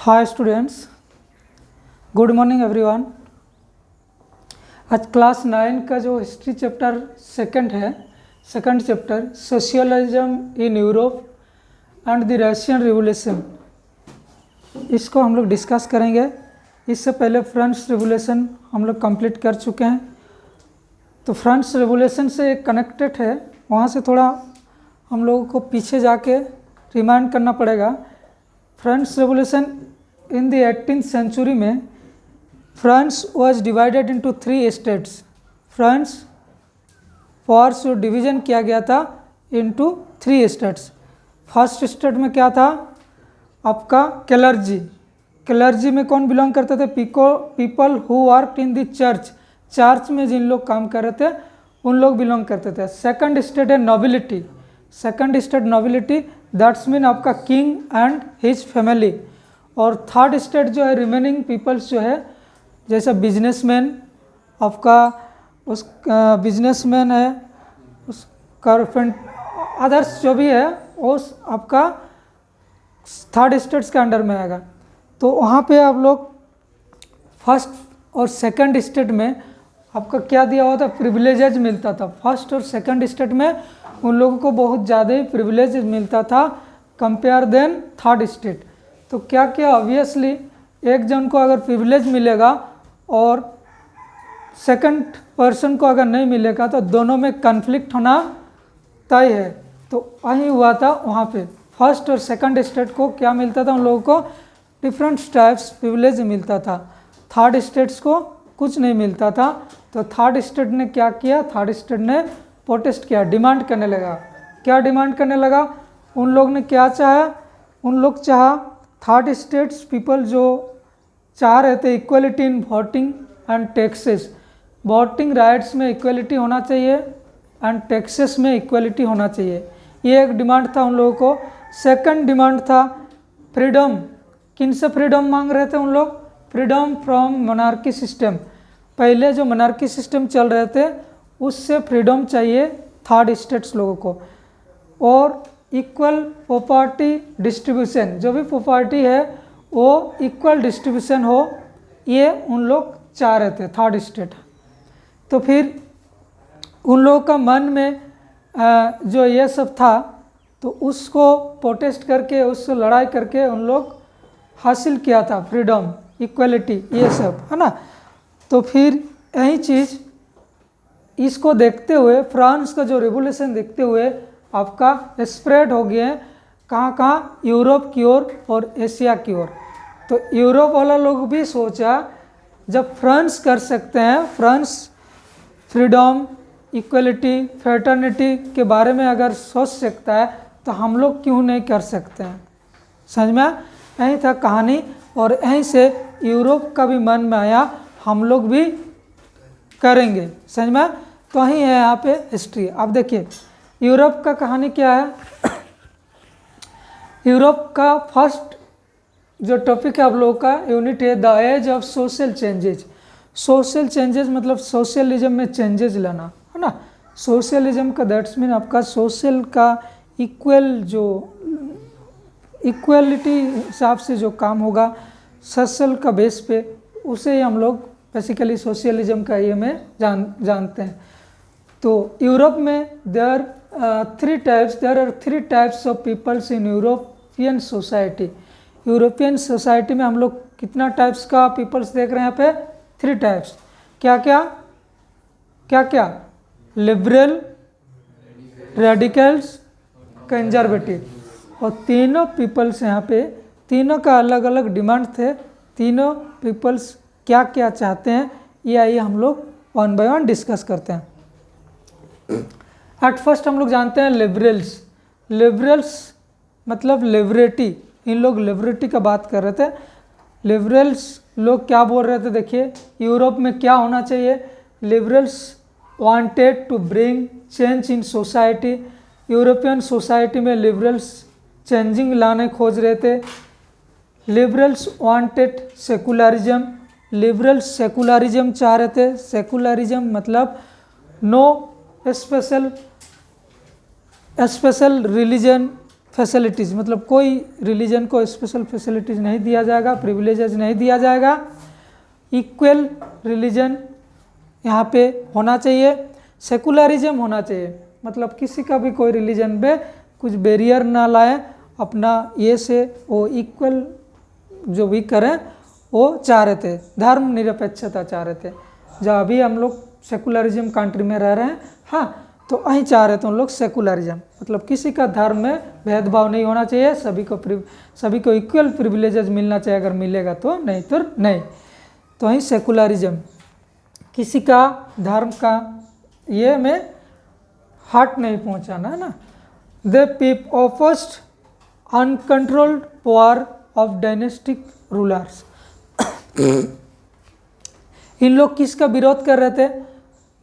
हाय students, good morning everyone. आज class 9 का जो history chapter second chapter socialism in Europe and the Russian revolution, इसको हम लोग डिस्कस करेंगे। इससे पहले फ्रेंच रिवोल्यूशन हम लोग कंप्लीट कर चुके हैं, तो फ्रेंच रिवोल्यूशन से कनेक्टेड है, वहाँ से थोड़ा हम लोगों को पीछे जाके रिमाइंड करना पड़ेगा। French revolution in the 18th century में France was divided into 3 states. France फॉर्स जो डिवीज़न किया गया था इनटू 3 स्टेट्स। फर्स्ट स्टेट में क्या था आपका क्लर्जी। क्लर्जी में कौन बिलोंग करते थे? People who work in the church. Church में जिन लोग काम कर रहे थे उन लोग बिलोंग करते थे। सेकंड स्टेट है nobility. Second state nobility, that's mean आपका किंग एंड हिज फैमिली। और थर्ड स्टेट जो है रिमेनिंग पीपल्स जो है, जैसे बिजनेसमैन, आपका उस बिजनेसमैन है, उस कारपेंट, अदर्स जो भी है उस आपका थर्ड स्टेट्स के अंडर में आएगा। तो वहाँ पे आप लोग फर्स्ट और सेकंड स्टेट में आपका क्या दिया हुआ था? प्रिविलेजेज मिलता था। फर्स्ट और सेकंड स्टेट में उन लोगों को बहुत ज़्यादा ही प्रिविलेज मिलता था कंपेयर देन थर्ड स्टेट। तो क्या क्या ऑब्वियसली एक जन को अगर प्रिविलेज मिलेगा और सेकंड पर्सन को अगर नहीं मिलेगा तो दोनों में कन्फ्लिक्ट होना तय है। तो वही हुआ था वहाँ पे। फर्स्ट और सेकंड स्टेट को क्या मिलता था? उन लोगों को डिफरेंट टाइप्स प्रिविलेज मिलता था। थर्ड स्टेट्स को कुछ नहीं मिलता था। तो थर्ड स्टेट ने क्या किया? थर्ड स्टेट ने प्रोटेस्ट किया, डिमांड करने लगा। क्या डिमांड करने लगा? उन लोग ने क्या चाहा? उन लोग चाहा थर्ड स्टेट्स पीपल जो चाह रहे थे equality in voting and taxes. Voting rights में इक्वलिटी होना चाहिए एंड टैक्सेस में इक्वलिटी होना चाहिए, ये एक डिमांड था उन लोगों को। सेकंड डिमांड था फ्रीडम। किन से फ्रीडम मांग रहे थे उन लोग? Freedom from monarchy system. पहले जो मोनार्की सिस्टम चल रहे थे उससे फ्रीडम चाहिए थर्ड स्टेट्स लोगों को। और इक्वल प्रॉपर्टी डिस्ट्रीब्यूशन, जो भी प्रॉपर्टी है वो इक्वल डिस्ट्रीब्यूशन हो, ये उन लोग चाह रहे थे थर्ड स्टेट। तो फिर उन लोगों का मन में जो ये सब था, तो उसको प्रोटेस्ट करके, उससे लड़ाई करके उन लोग हासिल किया था फ्रीडम, इक्वलिटी, ये सब है ना। तो फिर यही चीज़ इसको देखते हुए, फ्रांस का जो रिवोल्यूशन देखते हुए आपका स्प्रेड हो गया है कहाँ कहाँ? यूरोप की ओर और एशिया की ओर। तो यूरोप वाला लोग भी सोचा जब फ्रांस कर सकते हैं, फ्रांस फ्रीडम, इक्वलिटी, फ्रेटर्निटी के बारे में अगर सोच सकता है तो हम लोग क्यों नहीं कर सकते हैं। समझ में? यही था कहानी। और यहीं से यूरोप का भी मन में आया हम लोग भी करेंगे। समझ में? तो वही है यहाँ पे हिस्ट्री। अब देखिए यूरोप का कहानी क्या है। यूरोप का फर्स्ट जो टॉपिक है आप लोगों का यूनिट है the age of social changes. Social changes मतलब सोशलिज्म में चेंजेज लाना, है ना। सोशलिज्म का दैट्स मीन आपका सोशल का इक्वल, जो इक्वलिटी हिसाब से जो काम होगा सोशल का बेस पे, उसे ही हम लोग बेसिकली सोशलिज्म का ये में जानते हैं। तो यूरोप में there are three types of peoples in European society. European society में हम लोग कितना टाइप्स का पीपल्स देख रहे हैं यहाँ पे? 3 टाइप्स। क्या क्या? क्या क्या? Liberal, radicals, conservative. और तीनों पीपल्स यहाँ पे, तीनों का अलग अलग डिमांड थे। तीनों पीपल्स क्या क्या चाहते हैं, ये आइए हम लोग वन बाय वन डिस्कस करते हैं। एट फर्स्ट हम लोग जानते हैं लिबरल्स। लिबरल्स मतलब लिबर्टी। इन लोग लिबर्टी का बात कर रहे थे। लिबरल्स लोग क्या बोल रहे थे? देखिए यूरोप में क्या होना चाहिए। Liberals wanted to bring change in society. European society में लिबरल्स चेंजिंग लाने खोज रहे थे। Liberals wanted secularism. Liberals secularism चाह रहे थे। सेकुलरिज्म मतलब नो स्पेशल रिलीजन, फैसिलिटीज़, मतलब कोई रिलीजन को स्पेशल फैसिलिटीज़ नहीं दिया जाएगा, प्रिविलेजेस नहीं दिया जाएगा। इक्वल रिलीजन यहाँ पे होना चाहिए। सेकुलरिज्म होना चाहिए, मतलब किसी का भी कोई रिलीजन पे कुछ बैरियर ना लाए, अपना ये से वो इक्वल जो भी करें वो चाह रहे थे, धर्म निरपेक्षता चाह रहे थे। जब अभी हम लोग सेकुलरिज्म कंट्री में रह रहे हैं, हाँ, तो वहीं चाह रहे थे उन लोग सेकुलरिज्म, मतलब किसी का धर्म में भेदभाव नहीं होना चाहिए, सभी को इक्वल प्रिविलेजेस मिलना चाहिए, अगर मिलेगा तो, नहीं तो नहीं। तो वहीं सेकुलरिज्म, किसी का धर्म का ये में हार्ट नहीं पहुंचाना है ना। They peep opposed uncontrolled power of dynastic rulers. इन लोग किसका विरोध कर रहे थे?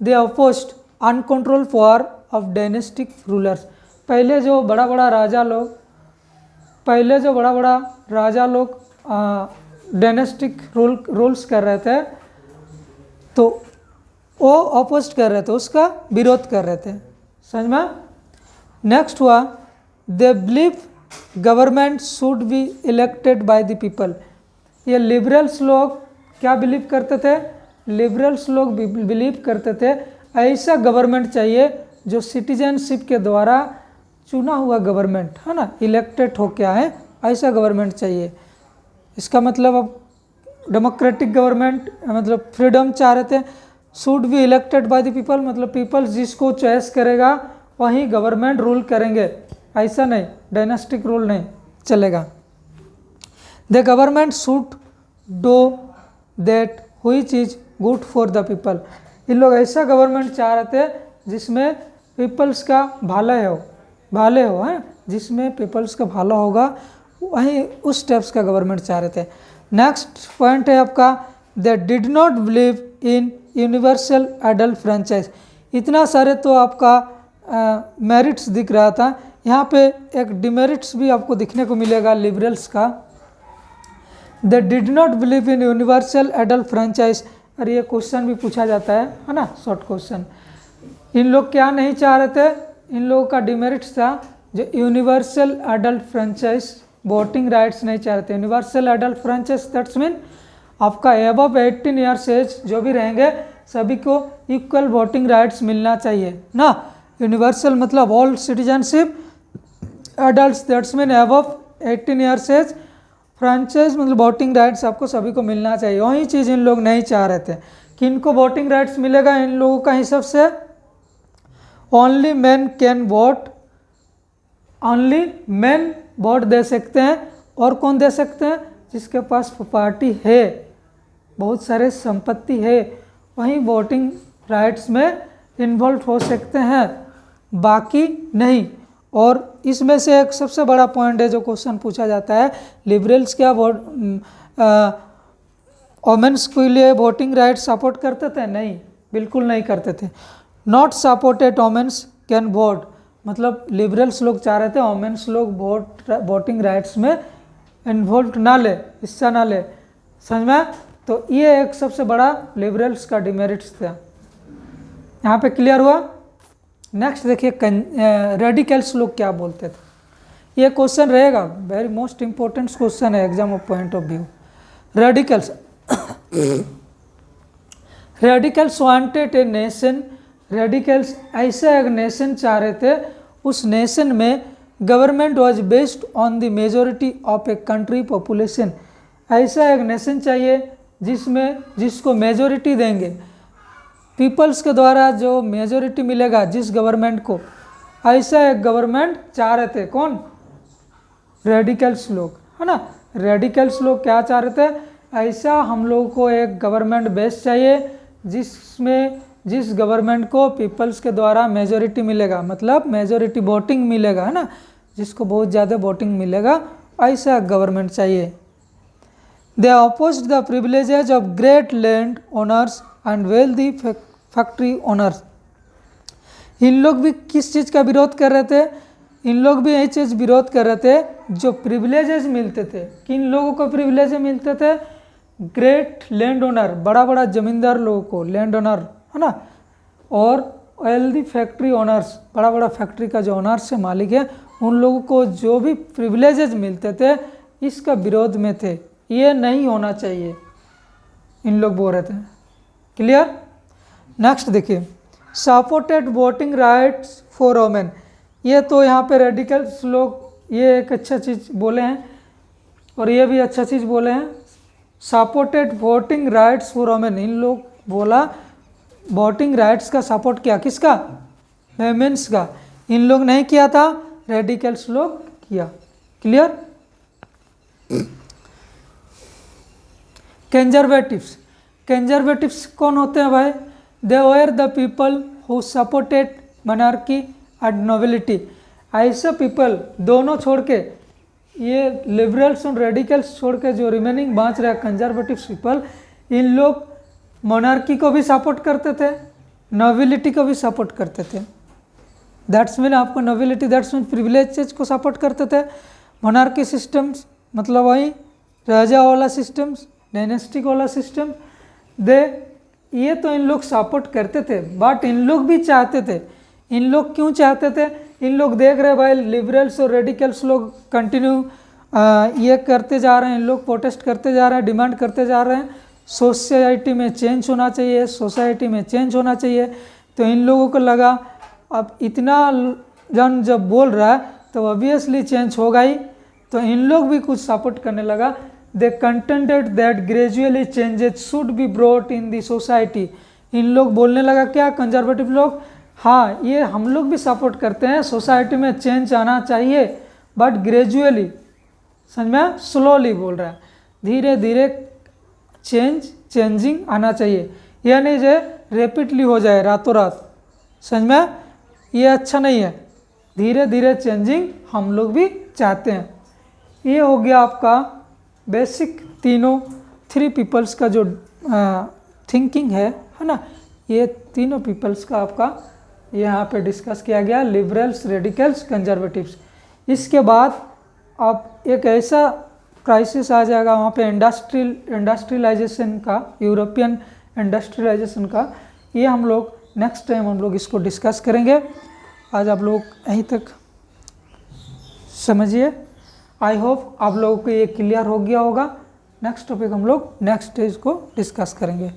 They opposed uncontrol power of dynastic rulers. पहले जो बड़ा बड़ा राजा लोग डायनेस्टिक रूल्स कर रहे थे, तो वो ऑपोज कर रहे थे, उसका विरोध कर रहे थे, समझ में। नेक्स्ट हुआ, they believe government should be elected by the people. ये लिबरल्स लोग क्या बिलीव करते थे? लिबरल्स लोग बिलीव करते थे ऐसा गवर्नमेंट चाहिए जो सिटीजनशिप के द्वारा चुना हुआ गवर्नमेंट है ना, इलेक्टेड हो क्या है, ऐसा गवर्नमेंट चाहिए। इसका मतलब अब डेमोक्रेटिक गवर्नमेंट, मतलब फ्रीडम चाह रहे थे। Should be elected by the people, मतलब पीपल्स जिसको चॉइस करेगा वही गवर्नमेंट रूल करेंगे, ऐसा नहीं डायनेस्टिक रूल नहीं चलेगा। The government should do that which is good for the people. इन लोग ऐसा गवर्नमेंट चाह रहे थे जिसमें पीपल्स का भाले हो हैं, जिसमें पीपल्स का भला होगा, वहीं उस टाइप्स का गवर्नमेंट चाह रहे थे। नेक्स्ट पॉइंट है आपका, they did not believe in universal adult franchise. इतना सारे तो आपका मेरिट्स दिख रहा था, यहाँ पे एक डिमेरिट्स भी आपको दिखने को मिलेगा लिबरल्स का। They did not believe in universal adult franchise. और ये क्वेश्चन भी पूछा जाता है ना, शॉर्ट क्वेश्चन। इन लोग क्या नहीं चाह रहे थे? इन लोगों का डिमेरिट्स था जो universal adult franchise, voting rights नहीं चाह रहे थे। Universal adult franchise that's mean आपका एबव 18 ईयर्स एज जो भी रहेंगे सभी को इक्वल वोटिंग राइट्स मिलना चाहिए ना। यूनिवर्सल मतलब all citizenship, adults that's mean above 18 years age, franchise मतलब वोटिंग राइट्स आपको सभी को मिलना चाहिए। वही चीज़ इन लोग नहीं चाह रहे थे कि इनको वोटिंग राइट्स मिलेगा। इन लोगों का हिसाब से only man can vote, only man vote दे सकते हैं। और कौन दे सकते हैं? जिसके पास प्रॉपर्टी है, बहुत सारे संपत्ति है, वहीं वोटिंग राइट्स में इन्वॉल्व हो सकते हैं, बाकी नहीं। और इसमें से एक सबसे बड़ा पॉइंट है जो क्वेश्चन पूछा जाता है, लिबरल्स क्या वोमेन्स के लिए वोटिंग राइट सपोर्ट करते थे? नहीं, बिल्कुल नहीं करते थे। Not supported women's can vote, मतलब लिबरल्स लोग चाह रहे थे वोमेन्स लोग वोटिंग राइट्स में इन्वॉल्व ना ले, हिस्सा ना ले, समझ में। तो ये एक सबसे बड़ा लिबरल्स का डिमेरिट्स था, यहाँ पे क्लियर हुआ। नेक्स्ट देखिए, रेडिकल्स लोग क्या बोलते थे। ये क्वेश्चन रहेगा, वेरी मोस्ट इंपॉर्टेंट क्वेश्चन है exam of point of view. Radicals wanted a nation, radicals ऐसा एक नेशन चाह रहे थे, उस नेशन में government was based on the majority of a country population. ऐसा एक नेशन चाहिए जिसको मेजोरिटी देंगे, पीपल्स के द्वारा जो मेजोरिटी मिलेगा जिस गवर्नमेंट को, ऐसा एक गवर्नमेंट चाह रहे थे। कौन? रेडिकल्स लोग, है ना। रेडिकल्स लोग क्या चाह रहे थे? ऐसा हम लोगों को एक गवर्नमेंट बेस चाहिए जिस गवर्नमेंट को पीपल्स के द्वारा मेजोरिटी मिलेगा, मतलब मेजोरिटी वोटिंग मिलेगा, है ना, जिसको बहुत ज़्यादा वोटिंग मिलेगा, ऐसा गवर्नमेंट चाहिए। They opposed the privileges of great land owners and wealthy factory owners. इन लोग भी किस चीज़ का विरोध कर रहे थे? इन लोग भी यही चीज़ विरोध कर रहे थे जो प्रिविलेजेस मिलते थे। किन लोगों को प्रिविलेज मिलते थे? ग्रेट लैंड ओनर, बड़ा बड़ा जमींदार लोगों को, लैंड ओनर, है ना, और वेल्दी फैक्ट्री ओनर्स, बड़ा बड़ा फैक्ट्री का जो ओनर्स है, मालिक है, उन लोगों को जो भी प्रिविलेजेस मिलते थे इसका विरोध में थे, ये नहीं होना चाहिए, इन लोग बोल रहे थे। क्लियर। नेक्स्ट देखिए, supported voting rights for women. ये तो यहाँ पे रेडिकल्स लोग ये एक अच्छा चीज़ बोले हैं और ये भी अच्छा चीज़ बोले हैं। Supported voting rights for women, इन लोग बोला वोटिंग राइट्स का सपोर्ट किया, किसका? वेमेन्स का। इन लोग नहीं किया था, रेडिकल्स लोग किया। क्लियर। कंजर्वेटिव्स, कंजर्वेटिव्स कौन होते हैं भाई? They were the people who supported monarchy and nobility. ऐसे पीपल दोनों छोड़ के, ये लिबरल्स और रेडिकल्स छोड़ के जो रिमेनिंग बाँच रहे कंजर्वेटिव पीपल, इन लोग मोनार्की को भी सपोर्ट करते थे, नोबिलिटी को भी सपोर्ट करते थे। दैट्स मीन आपको नोबिलिटी दैट्स मीन प्रिविलेजेस को सपोर्ट करते थे। मोनार्की सिस्टम्स मतलब वही राजा वाला सिस्टम्स, डायनेस्टिक वाला सिस्टम, दे ये तो इन लोग सपोर्ट करते थे। बट इन लोग भी चाहते थे, इन लोग क्यों चाहते थे? इन लोग देख रहे भाई लिबरल्स और रेडिकल्स लोग कंटिन्यू ये करते जा रहे हैं, इन लोग प्रोटेस्ट करते जा रहे हैं, डिमांड करते जा रहे हैं, सोसाइटी में चेंज होना चाहिए, सोसाइटी में चेंज होना चाहिए। तो इन लोगों को लगा अब इतना जन जब बोल रहा है तो ऑब्वियसली चेंज होगा ही, तो इन लोग भी कुछ सपोर्ट करने लगा। They contended that gradually changes should be brought in the society. इन लोग बोलने लगा क्या, कंजर्वेटिव लोग, हाँ ये हम लोग भी सपोर्ट करते हैं, सोसाइटी में चेंज आना चाहिए, बट ग्रेजुअली, समझ में, स्लोली बोल रहा है, धीरे धीरे चेंजिंग आना चाहिए, यह नहीं जो रैपिडली हो जाए रातों रात, समझ में, ये अच्छा नहीं है, धीरे धीरे चेंजिंग हम लोग भी चाहते हैं। ये हो गया आपका बेसिक तीनों थ्री पीपल्स का जो थिंकिंग है ना, ये तीनों पीपल्स का आपका यहाँ पे डिस्कस किया गया, लिबरल्स, रेडिकल्स, कंजर्वेटिव्स। इसके बाद अब एक ऐसा क्राइसिस आ जाएगा वहाँ पे इंडस्ट्रियलाइजेशन का, यूरोपियन इंडस्ट्रियलाइजेशन का। ये हम लोग नेक्स्ट टाइम हम लोग इसको डिस्कस करेंगे। आज आप लोग यहीं तक समझिए। आई होप आप लोगों को ये क्लियर हो गया होगा। नेक्स्ट टॉपिक हम लोग नेक्स्ट स्टेज को डिस्कस करेंगे।